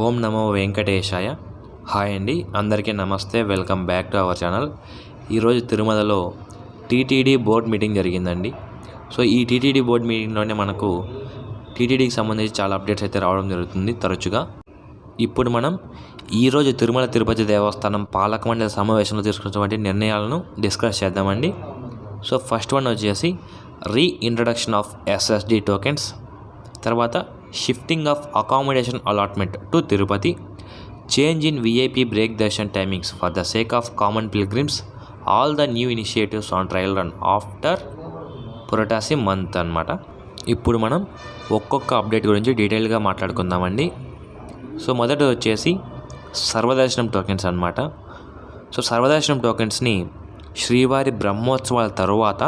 ఓం నమో వెంకటేశాయ. Hi అండి, అందరికీ నమస్తే. Welcome back to our channel. ఈరోజు తిరుమలలో టీటీడీ బోర్డ్ మీటింగ్ జరిగిందండి. సో ఈ టీటీడీ బోర్డ్ మీటింగ్లోనే మనకు టీటీడీకి సంబంధించి చాలా అప్డేట్స్ అయితే రావడం జరుగుతుంది తరచుగా. ఇప్పుడు మనం ఈరోజు తిరుమల తిరుపతి దేవస్థానం పాలక మండలి సమావేశంలో తీసుకున్నటువంటి నిర్ణయాలను డిస్కస్ చేద్దామండి. సో ఫస్ట్ వన్ వచ్చేసి రీఇంట్రడక్షన్ ఆఫ్ ఎస్ఎస్డి టోకెన్స్, తర్వాత shifting of accommodation allotment to Tirupati, change in VIP break darshan timings for the sake of common pilgrims, all the new initiatives on trial run after Purattasi month అన్నమాట. ఇప్పుడు మనం ఒక్కొక్క update గురించి డీటెయిల్గా మాట్లాడుకుందామండి. So మొదటి వచ్చేసి సర్వదర్శనం టోకెన్స్ అన్నమాట. సో సర్వదర్శనం టోకెన్స్ని శ్రీవారి బ్రహ్మోత్సవాల తర్వాత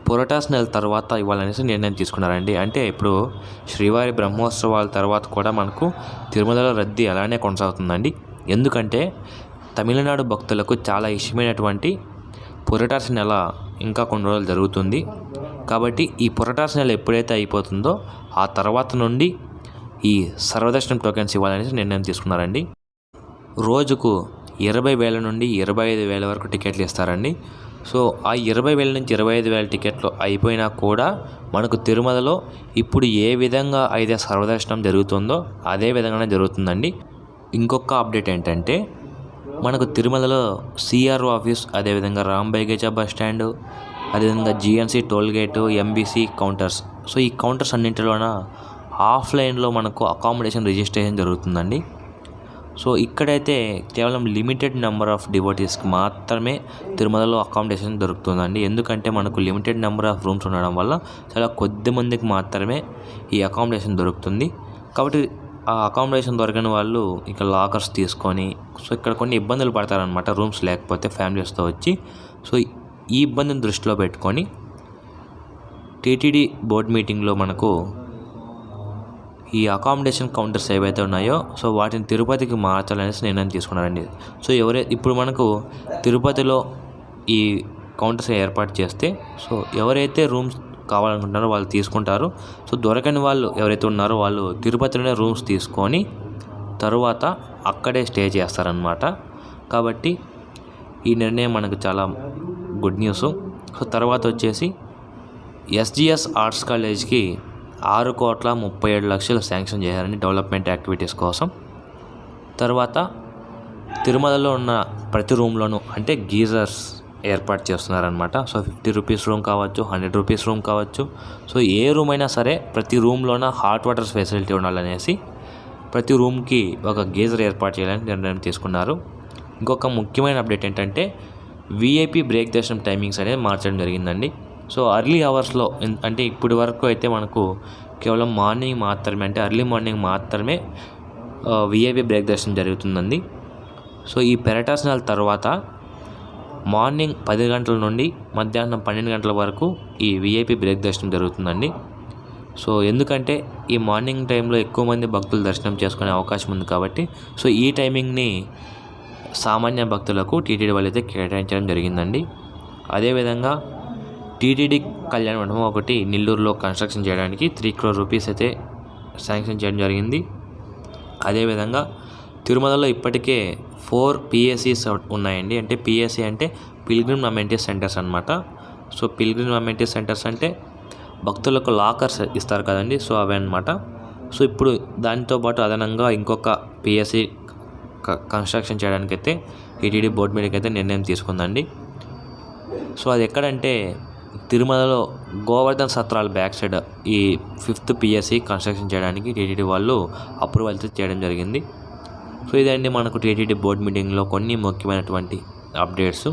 పురటాసి నెల తర్వాత ఇవ్వాలనేసి నిర్ణయం తీసుకున్నారండి. అంటే ఇప్పుడు శ్రీవారి బ్రహ్మోత్సవాల తర్వాత కూడా మనకు తిరుమలలో రద్దీ అలానే కొనసాగుతుందండి. ఎందుకంటే తమిళనాడు భక్తులకు చాలా ఇష్టమైనటువంటి పురటాసి నెల ఇంకా కొన్ని రోజులు జరుగుతుంది. కాబట్టి ఈ పురటాసి నెల ఎప్పుడైతే అయిపోతుందో ఆ తర్వాత నుండి ఈ సర్వదర్శనం టోకెన్స్ ఇవ్వాలనేసి నిర్ణయం తీసుకున్నారండి. రోజుకు 20,000 నుండి 25,000 వరకు టికెట్లు ఇస్తారండి. సో ఆ 20,000 నుంచి 25,000 టికెట్లు అయిపోయినా కూడా మనకు తిరుమలలో ఇప్పుడు ఏ విధంగా అయితే సర్వదర్శనం జరుగుతుందో అదే విధంగానే జరుగుతుందండి. ఇంకొక అప్డేట్ ఏంటంటే మనకు తిరుమలలో సిఆర్ఓ ఆఫీస్, అదేవిధంగా రాంబైగేచా బస్ స్టాండ్, అదేవిధంగా GNC toll gate, MBC counters. So ఈ కౌంటర్స్ అన్నింటిలోన ఆఫ్లైన్లో మనకు అకామిడేషన్ రిజిస్ట్రేషన్ జరుగుతుందండి. సో ఇక్కడైతే కేవలం లిమిటెడ్ నెంబర్ ఆఫ్ డివోటీస్కి మాత్రమే తిరుమలలో అకామిడేషన్ దొరుకుతుందండి. ఎందుకంటే మనకు లిమిటెడ్ నెంబర్ ఆఫ్ రూమ్స్ ఉండడం వల్ల చాలా కొద్ది మందికి మాత్రమే ఈ అకామిడేషన్ దొరుకుతుంది. కాబట్టి ఆ అకామిడేషన్ దొరకని వాళ్ళు ఇక లాకర్స్ తీసుకొని సో ఇక్కడ కొన్ని ఇబ్బందులు పడతారనమాట రూమ్స్ లేకపోతే ఫ్యామిలీస్తో వచ్చి. సో ఈ ఇబ్బందిని దృష్టిలో పెట్టుకొని టీటీడీ బోర్డ్ మీటింగ్లో మనకు ఈ అకామిడేషన్ కౌంటర్స్ ఏవైతే ఉన్నాయో సో వాటిని తిరుపతికి మార్చాలనేసి నిర్ణయం తీసుకున్నారండి. సో ఇప్పుడు మనకు తిరుపతిలో ఈ కౌంటర్స్ ఏర్పాటు చేస్తే సో ఎవరైతే రూమ్స్ కావాలనుకుంటున్నారో వాళ్ళు తీసుకుంటారు. సో దొరకని వాళ్ళు ఎవరైతే ఉన్నారో వాళ్ళు తిరుపతిలోనే రూమ్స్ తీసుకొని తరువాత అక్కడే స్టే చేస్తారనమాట. కాబట్టి ఈ నిర్ణయం మనకు చాలా గుడ్ న్యూస్. సో తర్వాత వచ్చేసి ఎస్జిఎస్ ఆర్ట్స్ కాలేజ్కి 6,37,00,000 శాంక్షన్ చేశారని డెవలప్మెంట్ యాక్టివిటీస్ కోసం. తర్వాత తిరుమలలో ఉన్న ప్రతి రూమ్లోనూ అంటే గీజర్స్ ఏర్పాటు చేస్తున్నారనమాట. సో 50 రూపీస్ రూమ్ కావచ్చు, 100 రూపీస్ రూమ్ కావచ్చు. సో ఏ రూమ్ అయినా సరే ప్రతి రూమ్లోన హాట్ వాటర్ ఫెసిలిటీ ఉండాలనేసి ప్రతి రూమ్కి ఒక గీజర్ ఏర్పాటు చేయాలని నిర్ణయం తీసుకున్నారు. ఇంకొక ముఖ్యమైన అప్డేట్ ఏంటంటే విఐపి బ్రేక్ దర్శనం టైమింగ్స్ అనేది మార్చడం జరిగిందండి. సో అర్లీ అవర్స్లో అంటే ఇప్పటి వరకు అయితే మనకు కేవలం మార్నింగ్ మాత్రమే, అంటే అర్లీ మార్నింగ్ మాత్రమే విఐపి బ్రేక్ దర్శనం జరుగుతుందండి. సో ఈ పురటాసి నెల తర్వాత మార్నింగ్ 10 గంటల నుండి మధ్యాహ్నం 12 గంటల వరకు ఈ విఐపి బ్రేక్ దర్శనం జరుగుతుందండి. సో ఎందుకంటే ఈ మార్నింగ్ టైంలో ఎక్కువ మంది భక్తులు దర్శనం చేసుకునే అవకాశం ఉంది కాబట్టి సో ఈ టైమింగ్ని సామాన్య భక్తులకు టీటీడీ వాళ్ళు అయితే కేటాయించడం జరిగిందండి. అదేవిధంగా టీటీడీ కళ్యాణ మండపం ఒకటి నెల్లూరులో కన్స్ట్రక్షన్ చేయడానికి 3 crore రూపీస్ అయితే శాంక్షన్ చేయడం జరిగింది. అదేవిధంగా తిరుమలలో ఇప్పటికే 4 పిఎస్సీస్ ఉన్నాయండి. అంటే పిఎస్సీ అంటే పిల్గ్రిమ్ అమెంటీ సెంటర్స్ అనమాట. సో పిల్గ్రిమ్ అమెంటీ సెంటర్స్ అంటే భక్తులకు లాకర్స్ ఇస్తారు కదండి, సో అవే అనమాట. సో ఇప్పుడు దానితో పాటు అదనంగా ఇంకొక పిఎస్సీ కన్స్ట్రక్షన్ చేయడానికైతే టీటీడీ బోర్డు మీదకి అయితే నిర్ణయం తీసుకుందండి. సో అది ఎక్కడంటే తిరుమలలో గోవర్ధన్ సత్రాల బ్యాక్ సైడ్ ఈ 5th పిఎస్సీ కన్స్ట్రక్షన్ చేయడానికి టీటీడీ వాళ్ళు అప్రూవల్ చేయడం జరిగింది. సో ఇదండి మనకు టీటీడీ బోర్డ్ మీటింగ్లో కొన్ని ముఖ్యమైనటువంటి అప్డేట్స్.